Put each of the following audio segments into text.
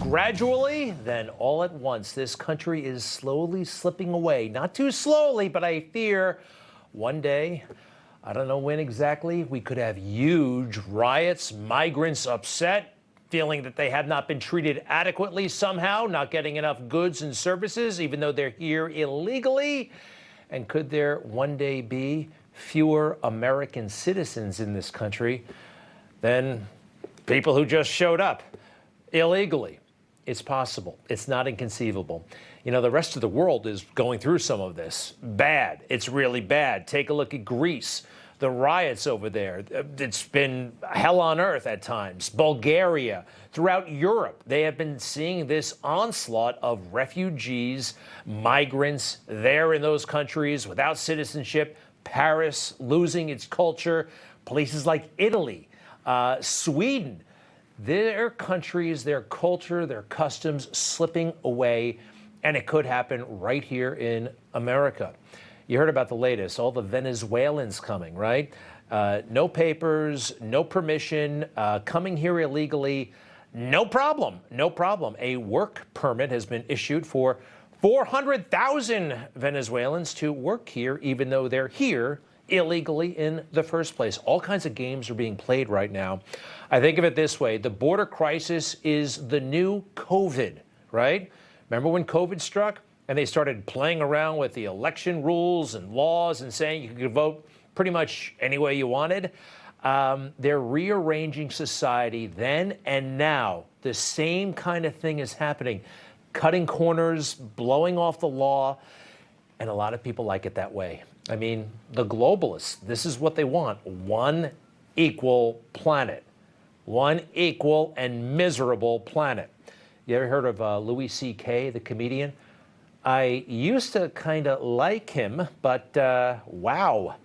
gradually, then all at once. This country is slowly slipping away. Not too slowly, but I fear one day, I don't know when exactly, we could have huge riots, migrants upset, feeling that they have not been treated adequately somehow, not getting enough goods and services, even though they're here illegally. And could there one day be fewer American citizens in this country than people who just showed up illegally? It's possible. It's not inconceivable. You know, the rest of the world is going through some of this. Bad. It's really bad. Take a look at Greece. The riots over there. It's been hell on earth at times. Bulgaria. Throughout Europe, they have been seeing this onslaught of refugees, migrants there in those countries without citizenship. Paris losing its culture. Places like Italy, Sweden. Their countries, their culture, their customs slipping away, and it could happen right here in America. You heard about the latest, all the Venezuelans coming, right? No papers, no permission, coming here illegally, no problem, no problem. A work permit has been issued for 400,000 Venezuelans to work here, even though they're here illegally in the first place. All kinds of games are being played right now. I think of it this way. The border crisis is the new COVID, right? Remember when COVID struck and they started playing around with the election rules and laws and saying you could vote pretty much any way you wanted? They're rearranging society then and now. The same kind of thing is happening. Cutting corners, blowing off the law, and a lot of people like it that way. I mean, the globalists, this is what they want. One equal planet. One equal and miserable planet. You ever heard of Louis C.K., the comedian? I used to kind of like him, but wow.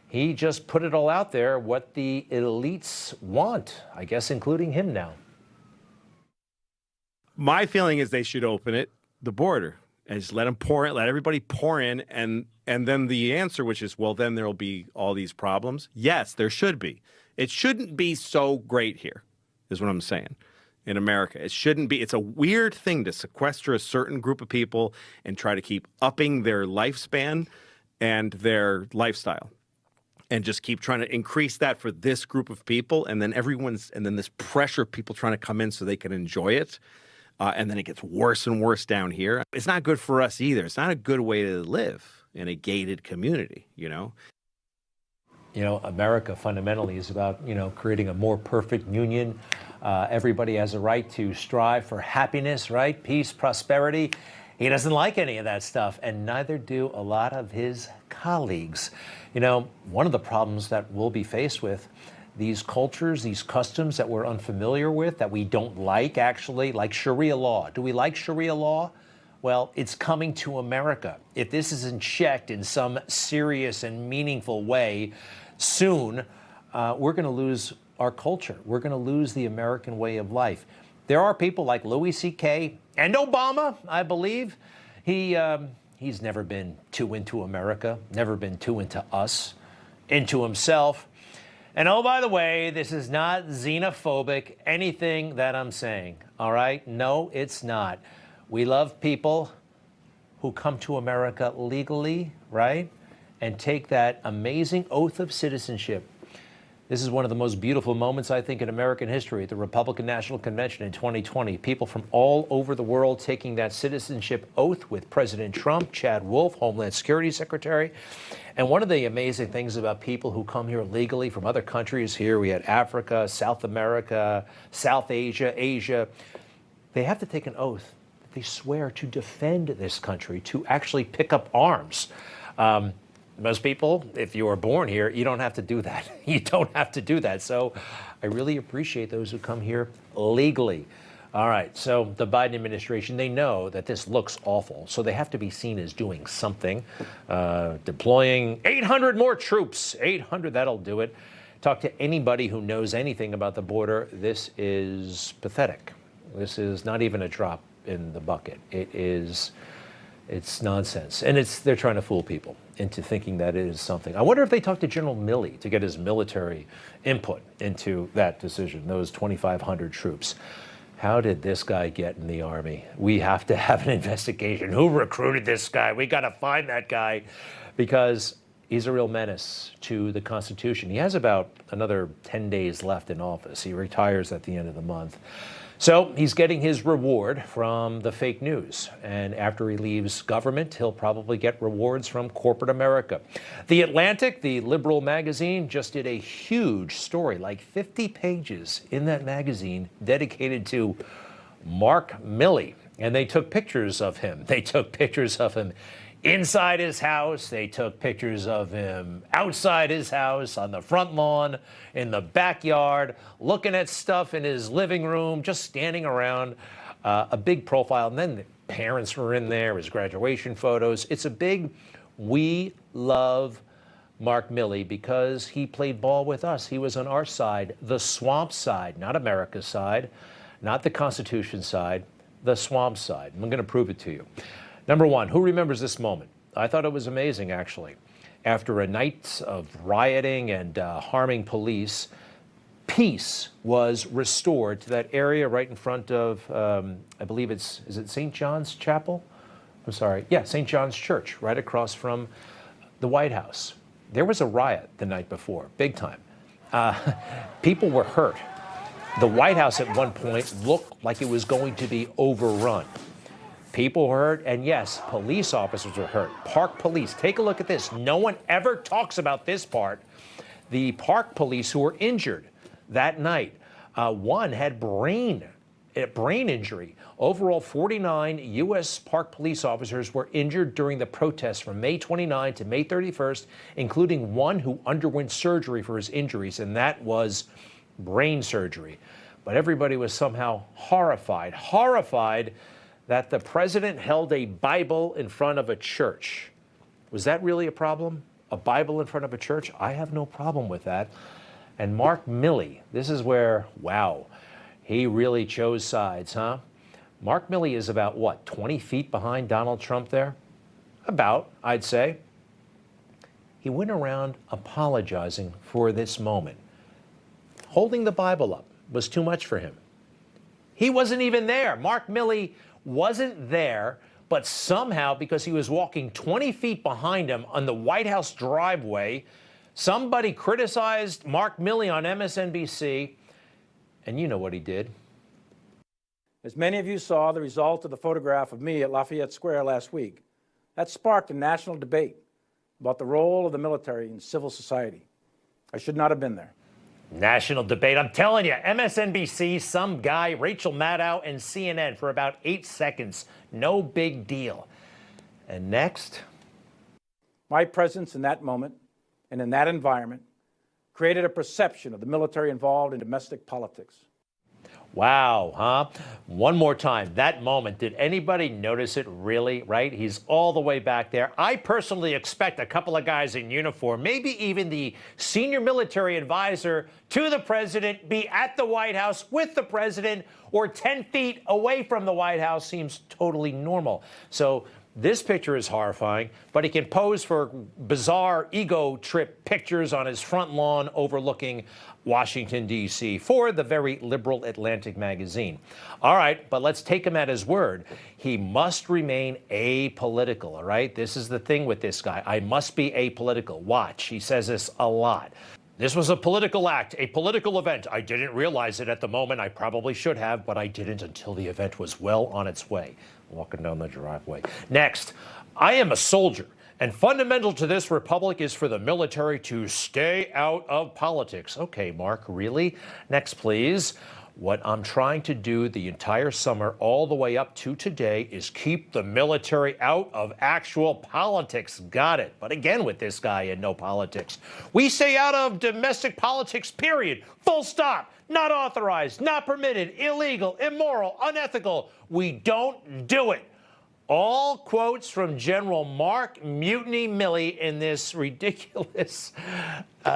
He just put it all out there, what the elites want, I guess including him now. My feeling is they should open it, the border, and just let them pour in, let everybody pour in, and then the answer, which is, well, then there'll be all these problems. Yes, there should be. It shouldn't be so great here, is what I'm saying, in America. It shouldn't be. It's a weird thing to sequester a certain group of people and try to keep upping their lifespan and their lifestyle, and just keep trying to increase that for this group of people, and then this pressure of people trying to come in so they can enjoy it. And then it gets worse and worse down here. It's not good for us either. It's not a good way to live in a gated community, you know? You know, America fundamentally is about, creating a more perfect union. Everybody has a right to strive for happiness, right? Peace, prosperity. He doesn't like any of that stuff, and neither do a lot of his colleagues. You know, one of the problems that we'll be faced with, these cultures, these customs that we're unfamiliar with, that we don't like, actually, like Sharia law. Do we like Sharia law? Well, it's coming to America. If this isn't checked in some serious and meaningful way soon, we're going to lose our culture. We're going to lose the American way of life. There are people like Louis C.K. and Obama, I believe. He's never been too into America, never been too into us, into himself. And oh, by the way, this is not xenophobic, anything that I'm saying, all right? No, it's not. We love people who come to America legally, right? And take that amazing oath of citizenship. This is one of the most beautiful moments, I think, in American history at the Republican National Convention in 2020. People from all over the world taking that citizenship oath with President Trump, Chad Wolf, Homeland Security Secretary. And one of the amazing things about people who come here legally from other countries here, we had Africa, South America, South Asia, Asia, they have to take an oath. They swear to defend this country, to actually pick up arms. Most people, if you are born here, you don't have to do that. You don't have to do that. So I really appreciate those who come here legally. All right, so the Biden administration, they know that this looks awful, so they have to be seen as doing something. Deploying 800 more troops, 800, that'll do it. Talk to anybody who knows anything about the border. This is pathetic. This is not even a drop in the bucket. It's nonsense. And they're trying to fool people into thinking that it is something. I wonder if they talked to General Milley to get his military input into that decision, those 2,500 troops. How did this guy get in the Army? We have to have an investigation. Who recruited this guy? We got to find that guy because he's a real menace to the Constitution. He has about another 10 days left in office. He retires at the end of the month. So he's getting his reward from the fake news. And after he leaves government, he'll probably get rewards from corporate America. The Atlantic, the liberal magazine, just did a huge story, like 50 pages in that magazine dedicated to Mark Milley. And they took pictures of him. They took pictures of him inside his house. They took pictures of him outside his house, on the front lawn, in the backyard, looking at stuff in his living room, just standing around, a big profile. And then the parents were in there, his graduation photos. It's a big, we love Mark Milley because he played ball with us. He was on our side, the swamp side, not America's side, not the Constitution side, the swamp side. I'm going to prove it to you. Number one, who remembers this moment? I thought it was amazing, actually. After a night of rioting and harming police, peace was restored to that area right in front of, I believe is it St. John's Chapel? I'm sorry. Yeah, St. John's Church, right across from the White House. There was a riot the night before, big time. People were hurt. The White House at one point looked like it was going to be overrun. People were hurt, and yes, police officers were hurt. Park police, take a look at this. No one ever talks about this part. The park police who were injured that night. One had brain injury. Overall, 49 U.S. Park police officers were injured during the protests from May 29 to May 31st, including one who underwent surgery for his injuries, and that was brain surgery. But everybody was somehow horrified that the president held a Bible in front of a church. Was that really a problem? A Bible in front of a church? I have no problem with that. And Mark Milley, this is where, wow, he really chose sides, huh? Mark Milley is about, what, 20 feet behind Donald Trump there? About, I'd say. He went around apologizing for this moment. Holding the Bible up was too much for him. He wasn't even there. Mark Milley wasn't there, but somehow, because he was walking 20 feet behind him on the White House driveway, somebody criticized Mark Milley on MSNBC, and you know what he did. As many of you saw the result of the photograph of me at Lafayette Square last week, that sparked a national debate about the role of the military in civil society. I should not have been there. National debate. I'm telling you, MSNBC, some guy, Rachel Maddow, and CNN for about 8 seconds. No big deal. And next? My presence in that moment and in that environment created a perception of the military involved in domestic politics. Wow, huh? One more time, that moment. Did anybody notice it really, right? He's all the way back there. I personally expect a couple of guys in uniform, maybe even the senior military advisor to the president, be at the White House with the president, or 10 feet away from the White House seems totally normal. So this picture is horrifying, but he can pose for bizarre ego trip pictures on his front lawn overlooking Washington, D.C. for the very liberal Atlantic magazine. All right, but let's take him at his word. He must remain apolitical, all right? This is the thing with this guy. I must be apolitical. Watch, he says this a lot. This was a political act, a political event. I didn't realize it at the moment. I probably should have, but I didn't until the event was well on its way. Walking down the driveway. Next, I am a soldier, and fundamental to this republic is for the military to stay out of politics. Okay, Mark, really? Next, please. What I'm trying to do the entire summer all the way up to today is keep the military out of actual politics. Got it. But again, with this guy and no politics. We stay out of domestic politics, period. Full stop. Not authorized, not permitted, illegal, immoral, unethical. We don't do it. All quotes from General Mark Mutiny Milley in this ridiculous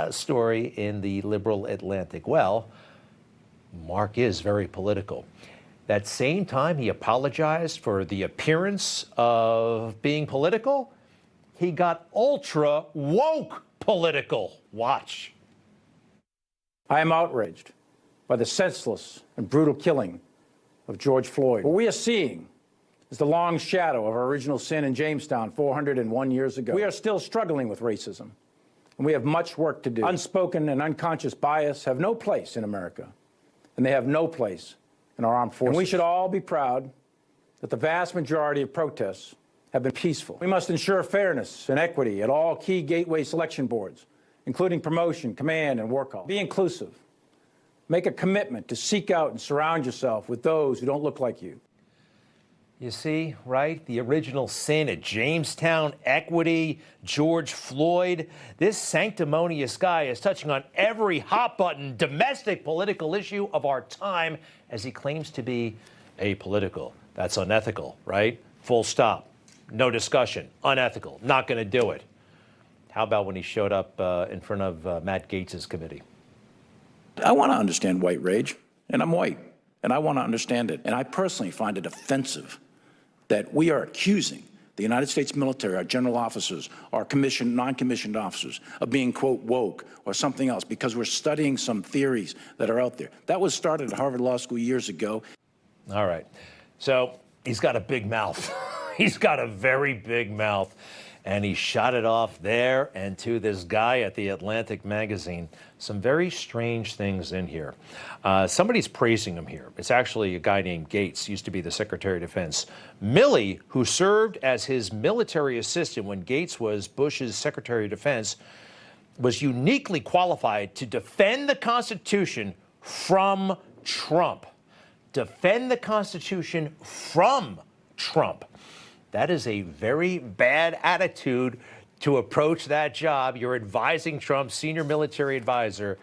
story in the liberal Atlantic. Well, Mark is very political. That same time he apologized for the appearance of being political, he got ultra woke political. Watch. I am outraged by the senseless and brutal killing of George Floyd. What we are seeing is the long shadow of our original sin in Jamestown 401 years ago. We are still struggling with racism, and we have much work to do. Unspoken and unconscious bias have no place in America, and they have no place in our armed forces. And we should all be proud that the vast majority of protests have been peaceful. We must ensure fairness and equity at all key gateway selection boards, including promotion, command, and war call. Be inclusive. Make a commitment to seek out and surround yourself with those who don't look like you. You see, right? The original sin at Jamestown, equity, George Floyd. This sanctimonious guy is touching on every hot-button domestic political issue of our time as he claims to be apolitical. That's unethical, right? Full stop. No discussion. Unethical. Not going to do it. How about when he showed up in front of Matt Gaetz's committee? I want to understand white rage, and I'm white, and I want to understand it. And I personally find it offensive that we are accusing the United States military, our general officers, our commissioned, non-commissioned officers, of being, quote, woke or something else because we're studying some theories that are out there. That was started at Harvard Law School years ago. All right. So he's got a big mouth. He's got a very big mouth. And he shot it off there and to this guy at the Atlantic magazine. Some very strange things in here. Somebody's praising him here. It's actually a guy named Gaetz, used to be the Secretary of Defense. Milley, who served as his military assistant when Gaetz was Bush's Secretary of Defense, was uniquely qualified to defend the Constitution from Trump. Defend the Constitution from Trump. That is a very bad attitude to approach that job. You're advising Trump, senior military advisor,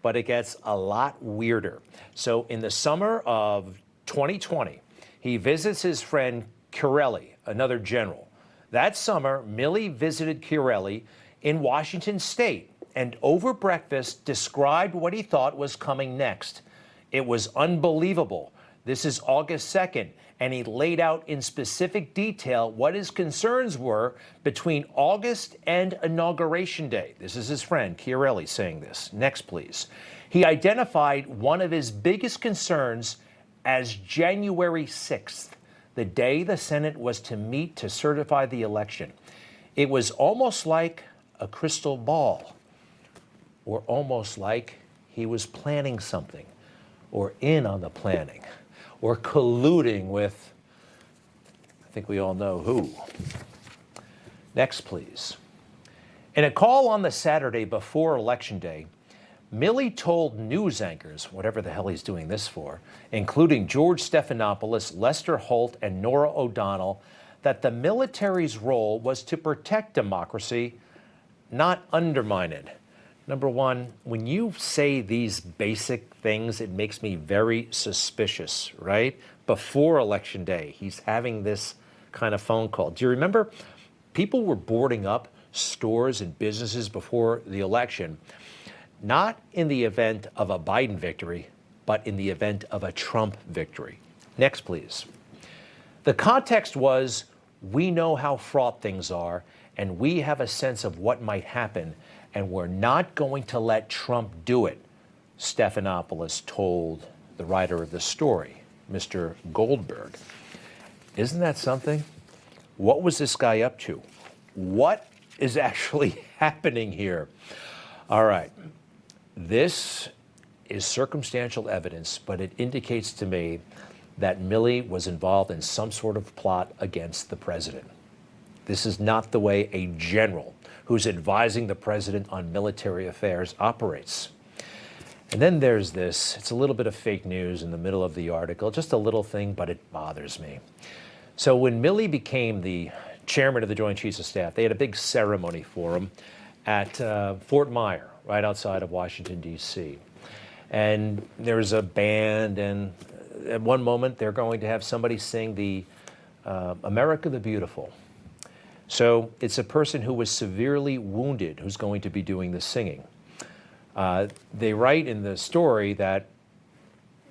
but it gets a lot weirder. So in the summer of 2020, he visits his friend Chiarelli, another general. That summer, Milley visited Chiarelli in Washington State and over breakfast described what he thought was coming next. It was unbelievable. This is August 2nd. And he laid out in specific detail what his concerns were between August and Inauguration Day. This is his friend, Chiarelli, saying this. Next, please. He identified one of his biggest concerns as January 6th, the day the Senate was to meet to certify the election. It was almost like a crystal ball, or almost like he was planning something, or in on the planning, or colluding with, I think we all know who. Next, please. In a call on the Saturday before Election Day, Milley told news anchors, whatever the hell he's doing this for, including George Stephanopoulos, Lester Holt, and Norah O'Donnell, that the military's role was to protect democracy, not undermine it. Number one, when you say these basic things, it makes me very suspicious, right? Before Election Day, he's having this kind of phone call. Do you remember people were boarding up stores and businesses before the election, not in the event of a Biden victory, but in the event of a Trump victory? Next, please. The context was, we know how fraught things are, and we have a sense of what might happen, and we're not going to let Trump do it, Stephanopoulos told the writer of the story, Mr. Goldberg. Isn't that something? What was this guy up to? What is actually happening here? All right. This is circumstantial evidence, but it indicates to me that Milley was involved in some sort of plot against the president. This is not the way a general who's advising the president on military affairs operates. And then there's this. It's a little bit of fake news in the middle of the article, just a little thing, but it bothers me. So when Milley became the chairman of the Joint Chiefs of Staff, they had a big ceremony for him at Fort Myer, right outside of Washington, D.C. And there's a band, and at one moment they're going to have somebody sing the America the Beautiful. So it's a person who was severely wounded who's going to be doing the singing. They write in the story that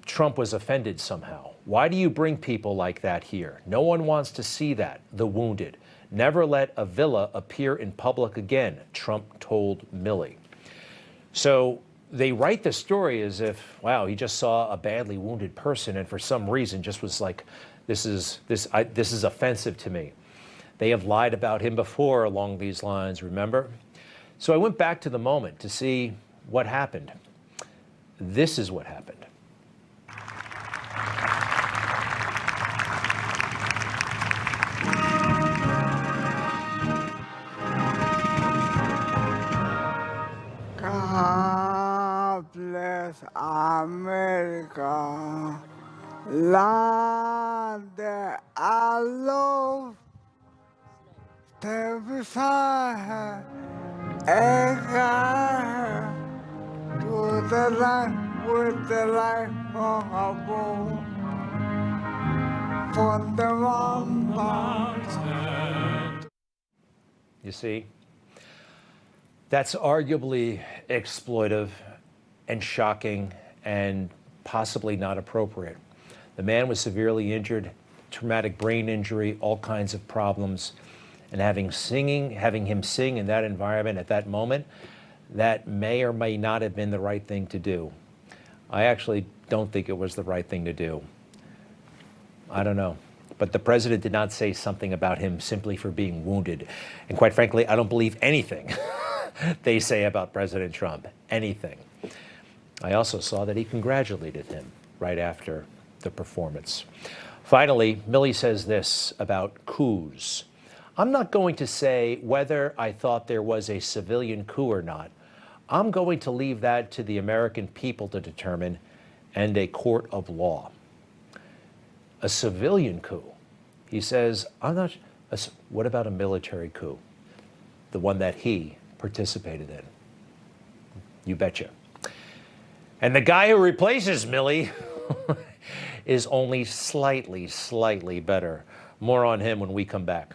Trump was offended somehow. Why do you bring people like that here? No one wants to see that, the wounded. Never let a villa appear in public again, Trump told Milley. So they write the story as if, wow, he just saw a badly wounded person and for some reason just was like, this is offensive to me. They have lied about him before along these lines, remember? So I went back to the moment to see what happened. This is what happened. God bless America, land that I love. Stay beside her and guide her to the light with the light for her bowl. From the mountain. You see? That's arguably exploitive and shocking and possibly not appropriate. The man was severely injured, traumatic brain injury, all kinds of problems. And having him sing in that environment at that moment, that may or may not have been the right thing to do. I actually don't think it was the right thing to do. I don't know. But the president did not say something about him simply for being wounded. And quite frankly, I don't believe anything they say about President Trump, anything. I also saw that he congratulated him right after the performance. Finally, Milley says this about coups. I'm not going to say whether I thought there was a civilian coup or not. I'm going to leave that to the American people to determine and a court of law. A civilian coup. He says, what about a military coup? The one that he participated in. You betcha. And the guy who replaces Milley is only slightly better. More on him when we come back.